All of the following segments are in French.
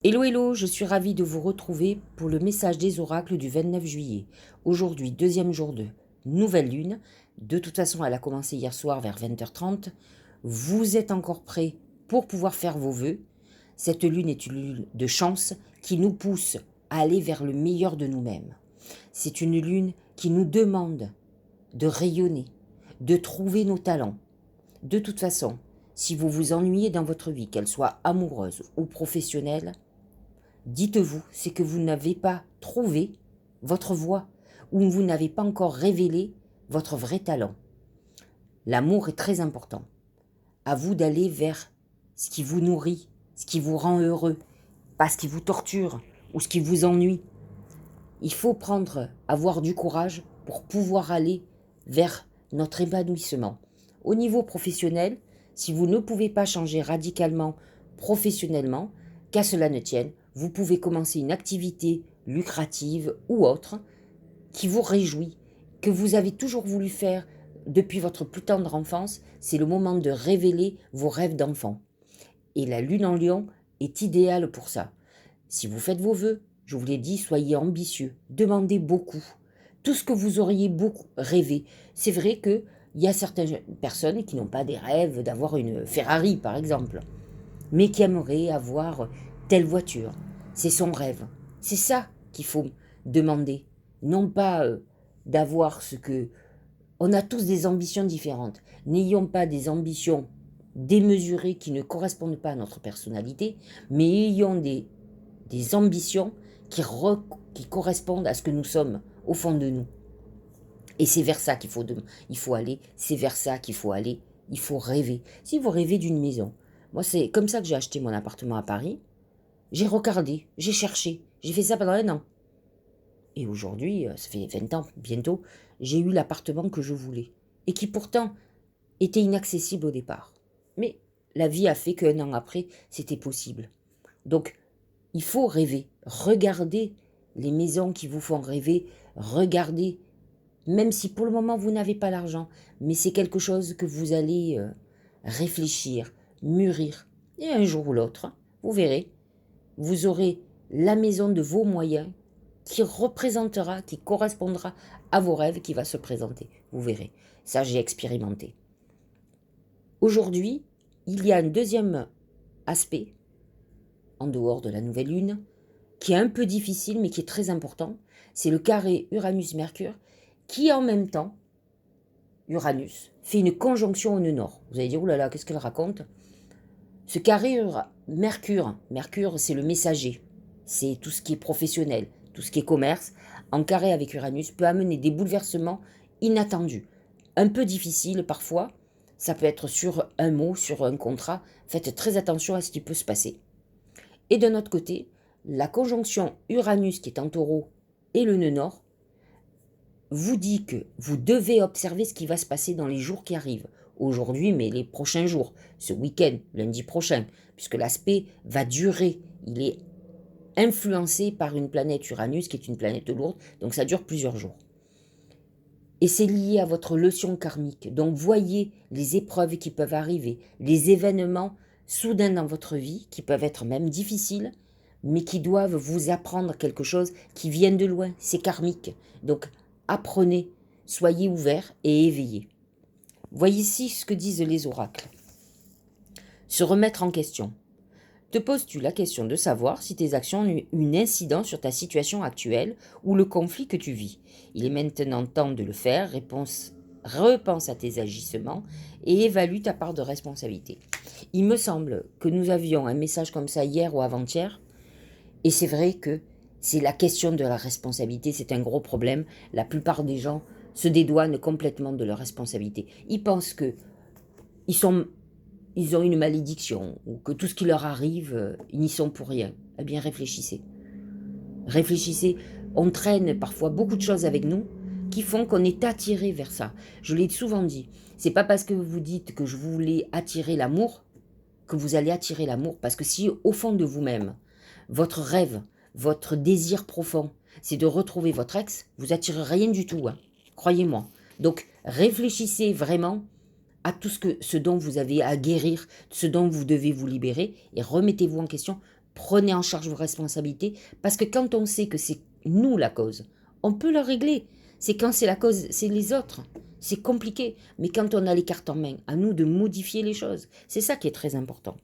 Hello, hello, je suis ravie de vous retrouver pour le message des oracles du 29 juillet. Aujourd'hui, deuxième jour de nouvelle lune. De toute façon, elle a commencé hier soir vers 20h30. Vous êtes encore prêts pour pouvoir faire vos vœux. Cette lune est une lune de chance qui nous pousse à aller vers le meilleur de nous-mêmes. C'est une lune qui nous demande de rayonner, de trouver nos talents. De toute façon, si vous vous ennuyez dans votre vie, qu'elle soit amoureuse ou professionnelle, dites-vous, c'est que vous n'avez pas trouvé votre voie ou vous n'avez pas encore révélé votre vrai talent. L'amour est très important. À vous d'aller vers ce qui vous nourrit, ce qui vous rend heureux, pas ce qui vous torture ou ce qui vous ennuie. Il faut avoir du courage pour pouvoir aller vers notre épanouissement. Au niveau professionnel, si vous ne pouvez pas changer radicalement professionnellement, qu'à cela ne tienne, vous pouvez commencer une activité lucrative ou autre qui vous réjouit, que vous avez toujours voulu faire depuis votre plus tendre enfance. C'est le moment de révéler vos rêves d'enfant. Et la lune en lion est idéale pour ça. Si vous faites vos vœux, je vous l'ai dit, soyez ambitieux, demandez beaucoup. Tout ce que vous auriez beaucoup rêvé. C'est vrai qu'il y a certaines personnes qui n'ont pas des rêves d'avoir une Ferrari, par exemple, mais qui aimeraient avoir telle voiture. C'est son rêve. C'est ça qu'il faut demander. Non pas d'avoir ce que... On a tous des ambitions différentes. N'ayons pas des ambitions démesurées qui ne correspondent pas à notre personnalité, mais ayons des ambitions qui correspondent à ce que nous sommes au fond de nous. Et c'est vers ça il faut aller, c'est vers ça qu'il faut aller, il faut rêver. Si vous rêvez d'une maison, moi c'est comme ça que j'ai acheté mon appartement à Paris, j'ai regardé, j'ai cherché, j'ai fait ça pendant 1 an. Et aujourd'hui, ça fait 20 ans bientôt, j'ai eu l'appartement que je voulais. Et qui pourtant était inaccessible au départ. Mais la vie a fait qu'1 an après, c'était possible. Donc, il faut rêver. Regardez les maisons qui vous font rêver. Regardez, même si pour le moment vous n'avez pas l'argent, mais c'est quelque chose que vous allez réfléchir, mûrir. Et un jour ou l'autre, vous verrez, vous aurez la maison de vos moyens qui représentera, qui correspondra à vos rêves, qui va se présenter. Vous verrez. Ça, j'ai expérimenté. Aujourd'hui, il y a un deuxième aspect, en dehors de la nouvelle lune, qui est un peu difficile, mais qui est très important. C'est le carré Uranus-Mercure, qui en même temps, Uranus, fait une conjonction au nœud nord. Vous allez dire, oulala, qu'est-ce qu'elle raconte? Ce carré Mercure, c'est le messager. C'est tout ce qui est professionnel, tout ce qui est commerce. En carré avec Uranus peut amener des bouleversements inattendus. Un peu difficiles parfois. Ça peut être sur un mot, sur un contrat. Faites très attention à ce qui peut se passer. Et d'un autre côté, la conjonction Uranus qui est en taureau et le nœud nord vous dit que vous devez observer ce qui va se passer dans les jours qui arrivent. Aujourd'hui, mais les prochains jours, ce week-end, lundi prochain, puisque l'aspect va durer. Il est influencé par une planète Uranus qui est une planète lourde, donc ça dure plusieurs jours. Et c'est lié à votre leçon karmique. Donc voyez les épreuves qui peuvent arriver, les événements soudains dans votre vie, qui peuvent être même difficiles, mais qui doivent vous apprendre quelque chose qui vient de loin. C'est karmique. Donc apprenez, soyez ouverts et éveillés. Voyez ici ce que disent les oracles. Se remettre en question. Te poses-tu la question de savoir si tes actions ont une incidence sur ta situation actuelle ou le conflit que tu vis? Il est maintenant temps de le faire. Repense à tes agissements et évalue ta part de responsabilité. Il me semble que nous avions un message comme ça hier ou avant-hier, et c'est vrai que c'est la question de la responsabilité, c'est un gros problème. La plupart des gens se dédouanent complètement de leur responsabilité. Ils pensent que ils ont une malédiction, ou que tout ce qui leur arrive, ils n'y sont pour rien. Eh bien, réfléchissez. Réfléchissez. On traîne parfois beaucoup de choses avec nous qui font qu'on est attiré vers ça. Je l'ai souvent dit. C'est pas parce que vous dites que je voulais attirer l'amour que vous allez attirer l'amour. Parce que si au fond de vous-même, votre rêve, votre désir profond, c'est de retrouver votre ex, vous attirez rien du tout. Hein. Croyez-moi. Donc, réfléchissez vraiment à tout ce dont vous avez à guérir, ce dont vous devez vous libérer, et remettez-vous en question Prenez en charge vos responsabilités, parce que quand on sait que c'est nous la cause, on peut la régler. C'est quand c'est la cause, c'est les autres. C'est compliqué. Mais quand on a les cartes en main, à nous de modifier les choses. C'est ça qui est très important.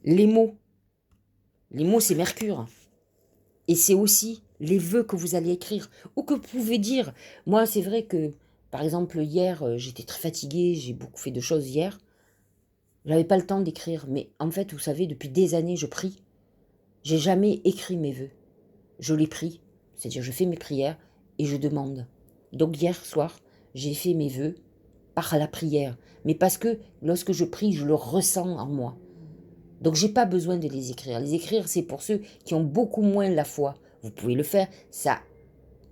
Les mots. Les mots, c'est Mercure. Et c'est aussi les vœux que vous allez écrire ou que vous pouvez dire. Moi, c'est vrai que, par exemple, hier, j'étais très fatiguée, j'ai beaucoup fait de choses hier. J'avais pas le temps d'écrire, mais en fait, vous savez, depuis des années, je prie. J'ai jamais écrit mes vœux. Je les prie, c'est-à-dire je fais mes prières et je demande. Donc hier soir, j'ai fait mes vœux par la prière, mais parce que lorsque je prie, je le ressens en moi. Donc j'ai pas besoin de les écrire. Les écrire, c'est pour ceux qui ont beaucoup moins la foi. Vous pouvez le faire, ça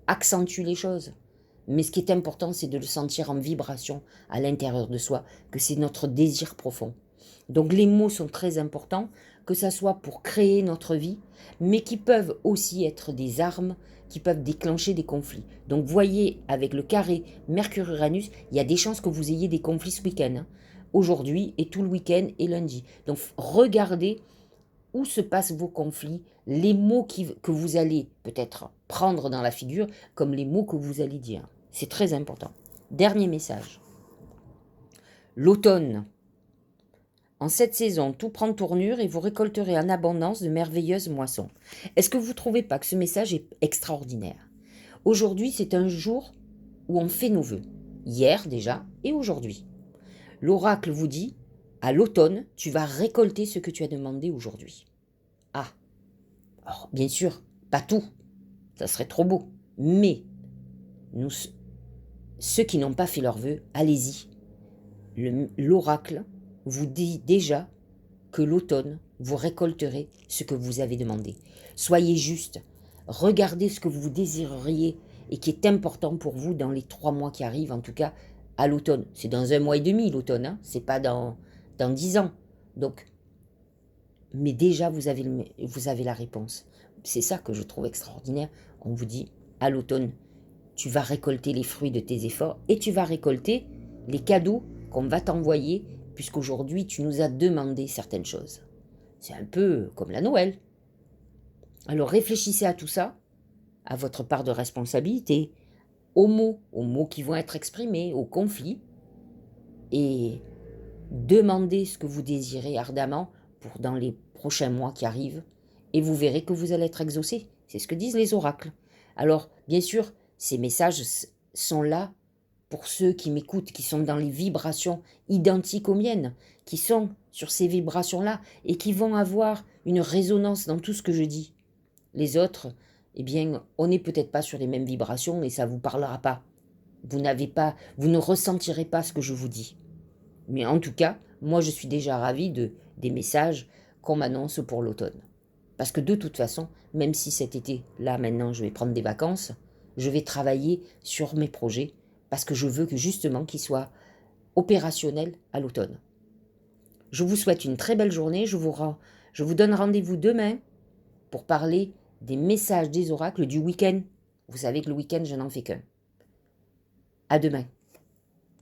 accentue les choses. Mais ce qui est important, c'est de le sentir en vibration à l'intérieur de soi, que c'est notre désir profond. Donc les mots sont très importants, que ça soit pour créer notre vie, mais qui peuvent aussi être des armes qui peuvent déclencher des conflits. Donc voyez, avec le carré Mercure-Uranus, il y a des chances que vous ayez des conflits ce week-end, hein, aujourd'hui et tout le week-end et lundi. Donc regardez où se passent vos conflits, les mots que vous allez peut-être prendre dans la figure, comme les mots que vous allez dire. C'est très important. Dernier message. L'automne. En cette saison, tout prend tournure et vous récolterez en abondance de merveilleuses moissons. Est-ce que vous ne trouvez pas que ce message est extraordinaire? Aujourd'hui, c'est un jour où on fait nos vœux. Hier déjà et aujourd'hui. L'oracle vous dit, à l'automne, tu vas récolter ce que tu as demandé aujourd'hui. Ah, alors, bien sûr, pas tout, ça serait trop beau. Mais, nous, ceux qui n'ont pas fait leurs vœux, allez-y. L'oracle vous dit déjà que l'automne, vous récolterez ce que vous avez demandé. Soyez juste, regardez ce que vous désireriez et qui est important pour vous dans les 3 mois qui arrivent, en tout cas à l'automne. C'est dans 1 mois et demi l'automne, hein, c'est pas dans 10 ans. Donc, mais déjà vous avez la réponse. C'est ça que je trouve extraordinaire. On vous dit, à l'automne, tu vas récolter les fruits de tes efforts et tu vas récolter les cadeaux qu'on va t'envoyer, puisqu'aujourd'hui tu nous as demandé certaines choses. C'est un peu comme la Noël. Alors réfléchissez à tout ça, à votre part de responsabilité, aux mots qui vont être exprimés, aux conflits, et demandez ce que vous désirez ardemment pour dans les prochains mois qui arrivent, et vous verrez que vous allez être exaucé. C'est ce que disent les oracles. Alors, bien sûr, ces messages sont là pour ceux qui m'écoutent, qui sont dans les vibrations identiques aux miennes, qui sont sur ces vibrations-là et qui vont avoir une résonance dans tout ce que je dis. Les autres, eh bien, on n'est peut-être pas sur les mêmes vibrations et ça ne vous parlera pas. Vous ne ressentirez pas ce que je vous dis. Mais en tout cas, moi je suis déjà ravie des messages qu'on m'annonce pour l'automne. Parce que de toute façon, même si cet été, là maintenant je vais prendre des vacances, je vais travailler sur mes projets parce que je veux que justement qu'ils soient opérationnels à l'automne. Je vous souhaite une très belle journée, je vous donne rendez-vous demain pour parler des messages des oracles du week-end. Vous savez que le week-end, je n'en fais qu'un. À demain.